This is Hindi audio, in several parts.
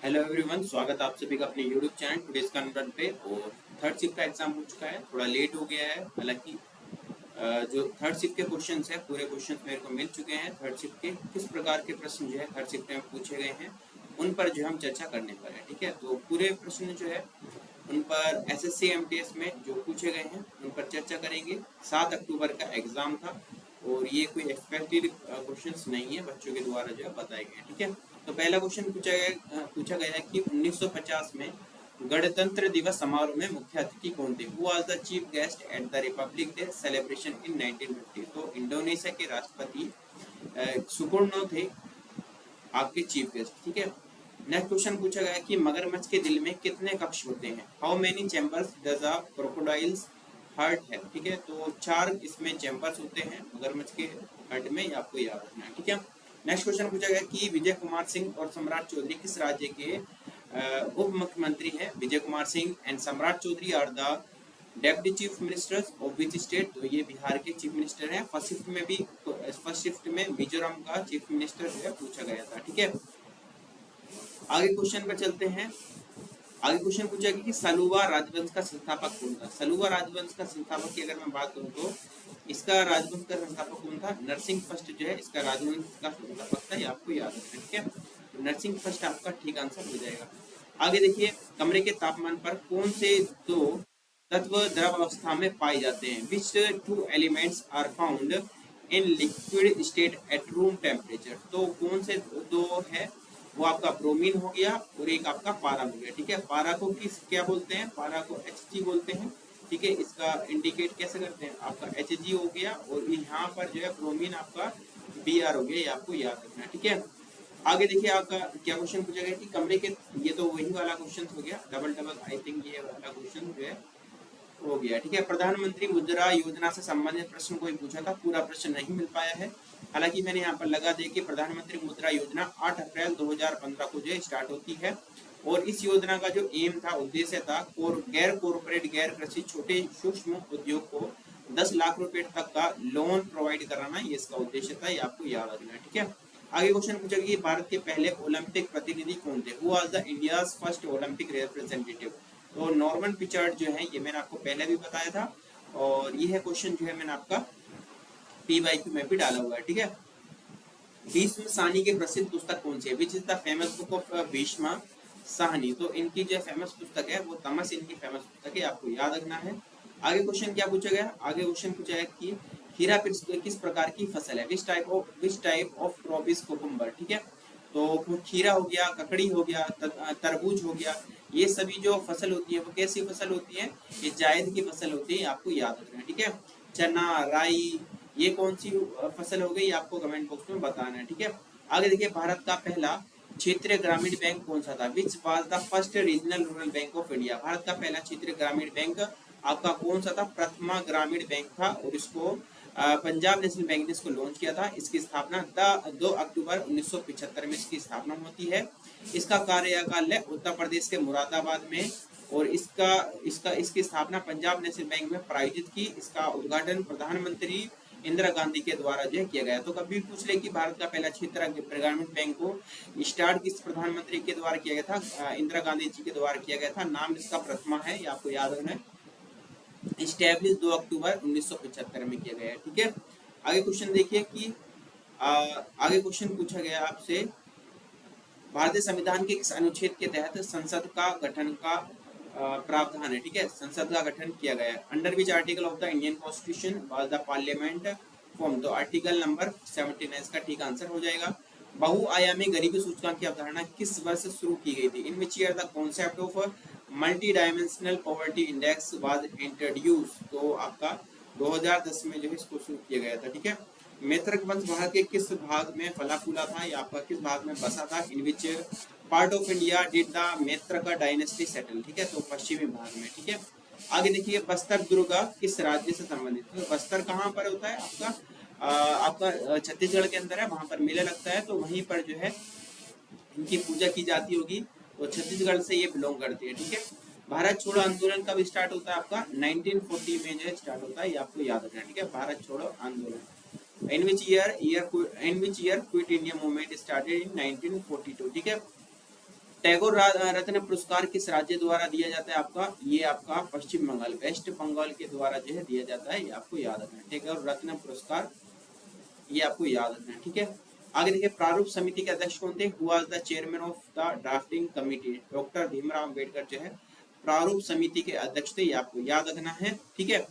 हेलो एवरीवन, स्वागत है आप सभी का अपने यूट्यूब चैनल टुडेस कन्वर्ट पे। और थर्ड शिफ्ट का एग्जाम हो चुका है, थोड़ा लेट हो गया है। हालांकि जो थर्ड शिफ्ट के क्वेश्चंस है पूरे क्वेश्चंस मेरे को मिल चुके हैं। थर्ड शिफ्ट के किस प्रकार के प्रश्न जो है थर्ड शिफ्ट में पूछे गए हैं उन पर जो हम चर्चा करने पर है। ठीक है, तो पूरे प्रश्न जो है उन पर एसएससी एमटीएस में जो पूछे गए हैं उन पर चर्चा करेंगे। 7 अक्टूबर का एग्जाम था और ये कोई एक्सपेक्टेड क्वेश्चंस नहीं है, बच्चों के द्वारा जो है बताए गए। ठीक है, तो पहला क्वेश्चन पूछा गया है कि 1950 में गणतंत्र दिवस समारोह में मुख्य अतिथि कौन थे? Who was the chief guest at the Republic day celebration in 1950? तो इंडोनेशिया के राष्ट्रपति सुकर्णो थे आपके चीफ गेस्ट। ठीक है, नेक्स्ट क्वेश्चन पूछा गया कि मगरमच्छ के दिल में कितने कक्ष होते हैं? How many chambers does a crocodiles heart है? ठीक है, तो 4 इसमें चैम्बर्स होते हैं मगरमच्छ के हार्ट में, ये आपको याद रखना है। ठीक है, नेक्स्ट क्वेश्चन पूछा गया कि विजय कुमार सिंह और सम्राट चौधरी किस राज्य के उप मुख्यमंत्री हैं? Vijay Kumar Singh and Samrat Chaudhary are the deputy chief ministers of which state? तो ये बिहार के चीफ मिनिस्टर हैं। फर्स्ट शिफ्ट में मिजोरम का चीफ मिनिस्टर जो है पूछा गया था। ठीक है, आगे क्वेश्चन पर चलते हैं। आगे क्वेश्चन पूछा गया कि सलूबा राजवंश का संस्थापक कौन था? सलूबा राजवंश का संस्थापक की अगर मैं बात करूं तो इसका राजवंश का संस्थापक कौन था? नरसिंह फर्स्ट जो है इसका राजवंश का संस्थापक था, ये आपको याद रखना है। ठीक है, तो नरसिंह फर्स्ट आपका ठीक आंसर हो जाएगा। आगे देखिए, कमरे के तापमान पर कौन से दो तत्व द्रव अवस्था में पाए जाते हैं? Which two elements are found in liquid state at room temperature? तो कौन से दो है? वो आपका ब्रोमीन हो गया और एक आपका पारा हो गया। ठीक है, पारा को किस क्या बोलते हैं? पारा को Hg बोलते हैं। ठीक है, इसका इंडिकेट कैसे करते हैं? आपका Hg हो गया और यहाँ पर जो है ब्रोमीन आपका Br हो गया, ये आपको याद रखना है। ठीक है, आगे देखिए आपका क्या क्वेश्चन पूछा गया कि कमरे के, ये तो वही वाला क्वेश्चन हो गया, डबल डबल आई थिंक ये वाला क्वेश्चन जो है हो गया। ठीक है, प्रधानमंत्री मुद्रा योजना से संबंधित प्रश्न कोई पूछा था, पूरा प्रश्न नहीं मिल पाया है। हालांकि मैंने यहाँ पर लगा दिया कि प्रधानमंत्री मुद्रा योजना 8 अप्रैल 2015 को जो स्टार्ट होती है और इस योजना का जो एम था, उद्देश्य था, गैर कॉर्पोरेट गैर कृषि छोटे सूक्ष्म उद्योग को 10 लाख रुपए तक का लोन प्रोवाइड कराना, ये इसका उद्देश्य था, ये आपको याद रखना है। ठीक है, आगे क्वेश्चन पूछा कि भारत के पहले ओलंपिक प्रतिनिधि कौन थे? Who was the India's first Olympic representative? तो नॉर्मन पिचार्ड जो है, ये मैंने आपको पहले भी बताया था और ये है क्वेश्चन जो है मैंने आपका PYQ में भी डाला हुआ है। ठीक है, भीष्म साहनी की प्रसिद्ध पुस्तक कौन सी है? Which is the famous book of Bhishma Sahni? तो इनकी जो फेमस पुस्तक है वो तमस इनकी फेमस पुस्तक है, आपको याद रखना है। आगे क्वेश्चन क्या पूछा गया? आगे क्वेश्चन पूछा है कि खीरा किस प्रकार की फसल है? Which type of crop is cucumber? ठीक है, तो खीरा हो गया, ककड़ी हो गया, तरबूज हो गया, ये सभी जो फसल होती है वो कैसी फसल होती है? ये जायद की फसल होती है, आपको याद रखना है। ठीक है, चना, राई, ये कौन सी फसल हो गई, आपको कमेंट बॉक्स में बताना है। ठीक है, आगे देखिए, भारत का पहला क्षेत्रीय ग्रामीण बैंक कौन सा था? Which was the first regional rural bank of India? Bharat का पहला क्षेत्रीय ग्रामीण बैंक आपका कौन सा था? प्रथमा ग्रामीण बैंक था और इसको पंजाब नेशनल बैंक ने इसको लॉन्च किया था। इसकी स्थापना 2 अक्टूबर 1975 में इसकी स्थापना होती है। इसका कार्यकाल है उत्तर प्रदेश के मुरादाबाद में और इसकी स्थापना पंजाब नेशनल बैंक में प्रायोजित की। इसका उद्घाटन प्रधानमंत्री इंदिरा गांधी के द्वारा जो किया गया। तो कभी पूछ ले कि भारत का पहला क्षेत्रीय ग्रामीण बैंक को स्टार्ट किस प्रधानमंत्री के द्वारा किया गया था? इंदिरा गांधी जी के द्वारा किया गया था। नाम इसका प्रथमा है, ये आपको याद रखना है। स्टैब्लिश 2 अक्टूबर 1975 में किया गया है। ठीक है, आगे क्वेश्चन देखिए कि आगे क्वेश्चन पूछा गया आपसे, भारतीय संविधान के किस अनुच्छेद के तहत संसद का गठन का प्रावधान है? ठीक है, संसद का गठन किया गया है। Under which article of the Indian constitution was the parliament form? तो आर्टिकल नंबर 79 इसका ठीक आंसर हो जाएगा। बहुआयामी गरीबी सूचकांक की अवधारणा किस वर्ष शुरू की गई थी? In which year the concept of multi dimensional poverty index was introduce? तो आपका 2010 में जो है इसको शुरू किया गया था। ठीक है, मैत्रक वंश भारत के किस भाग में फला फूला था, या आपका किस भाग में बसा था? In which part of India did the Maitraka dynasty settle? ठीक है, तो पश्चिमी भाग में। ठीक है, आगे देखिए, बस्तर दुर्ग किस राज्य से संबंधित है? तो बस्तर कहाँ पर होता है? आपका छत्तीसगढ़ के अंदर है, वहां पर मेला लगता है, तो वहीं पर जो है इनकी पूजा की जाती होगी, तो छत्तीसगढ़ से ये बिलोंग करती है। ठीक है, भारत छोड़ो आंदोलन कब स्टार्ट होता है? आपका 1940 में जो है स्टार्ट होता है, ये आपको याद रखना है। ठीक है, भारत छोड़ो आंदोलन। In which year quit India movement started in 1942? ठीक है, टैगोर रत्न पुरस्कार किस राज्य द्वारा दिया जाता है आपका? ये आपका पश्चिम बंगाल, वेस्ट बंगाल के द्वारा जो है दिया जाता है, ये आपको याद रखना है। टैगोर रत्न पुरस्कार, ये आपको याद रखना है, ठीक है। आगे देखिए, प्रारूप समिति के अध्यक्ष कौन थे? Who was the chairman of the drafting committee? Doctor Bhimrao Ambedkar जो है प्रारूप समिति के अध्यक्ष थे, ये आपको याद रखना है, ठीक है।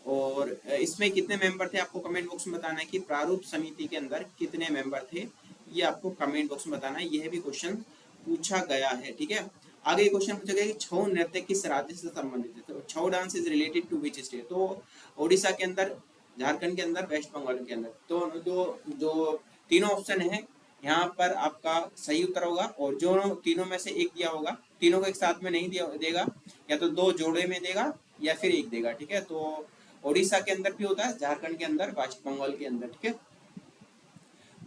और इसमें कितने मेंबर थे आपको कमेंट बॉक्स में बताना है कि प्रारूप समिति के अंदर कितने मेंबर थे, ये आपको कमेंट बॉक्स में बताना है। यह भी क्वेश्चन पूछा गया है, ठीक है। आगे क्वेश्चन पूछा गया कि छऊ नृत्य किस राज्य से संबंधित है? तो Chhau dance is related to which state? तो ओडिशा के अंदर, झारखंड के अंदर, वेस्ट बंगाल के अंदर। तो जो जो तीनों ऑप्शन है यहाँ पर आपका सही उत्तर होगा, और जो तीनों में से एक दिया होगा, तीनों को एक साथ में नहीं दिया देगा, या तो दो जोड़े में देगा या फिर एक देगा, ठीक है। तो ओडिशा के अंदर भी होता है, झारखंड के अंदर, वेस्ट बंगाल के अंदर, ठीक है।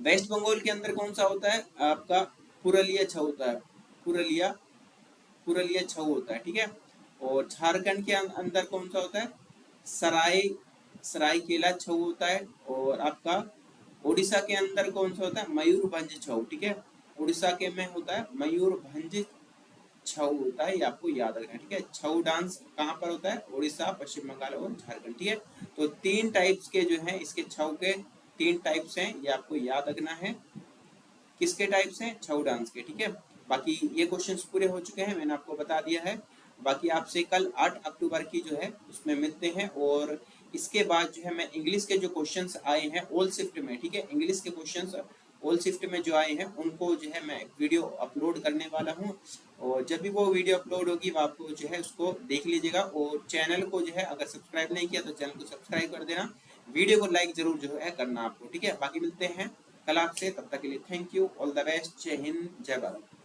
वेस्ट बंगाल के अंदर कौन सा होता है आपका? पुरुलिया छऊ होता है, पुरुलिया पुरुलिया छऊ होता है, ठीक है। और झारखंड के अंदर कौन सा होता है? सरायकेला छऊ होता है। और आपका उड़ीसा के अंदर कौन सा होता है? मयूरभंज छऊ, ठीक है। उड़ीसा के में होता है मयूरभंज छऊ होता है, ये आपको याद रखना है, ठीक है। छऊ डांस कहाँ पर होता है? उड़ीसा, पश्चिम बंगाल और झारखंड, ठीक है। तो तीन टाइप्स के जो है इसके छऊ के तीन टाइप्स हैं, ये आपको याद रखना है। किसके टाइप्स हैं? छऊ डांस के, ठीक है। बाकी ये क्वेश्चंस पूरे हो चुके हैं, मैंने आपको बता दिया है। बाकी आपसे कल 8 अक्टूबर की जो है उसमें मिलते हैं, और इसके बाद जो है मैं इंग्लिश के जो क्वेश्चंस आए हैं ऑल शिफ्ट में, ठीक है, इंग्लिश के क्वेश्चंस ऑल शिफ्ट में जो आए हैं उनको जो है मैं वीडियो अपलोड करने वाला हूँ, और जब भी वो वीडियो अपलोड होगी वो आपको जो है उसको देख लीजिएगा। और चैनल को जो है अगर सब्सक्राइब नहीं किया तो चैनल को सब्सक्राइब कर देना, वीडियो को लाइक जरूर जो है करना आपको, ठीक है। बाकी मिलते हैं कल आपसे, तब तक के लिए thank you, all the best, जय हिंद, जय भारत।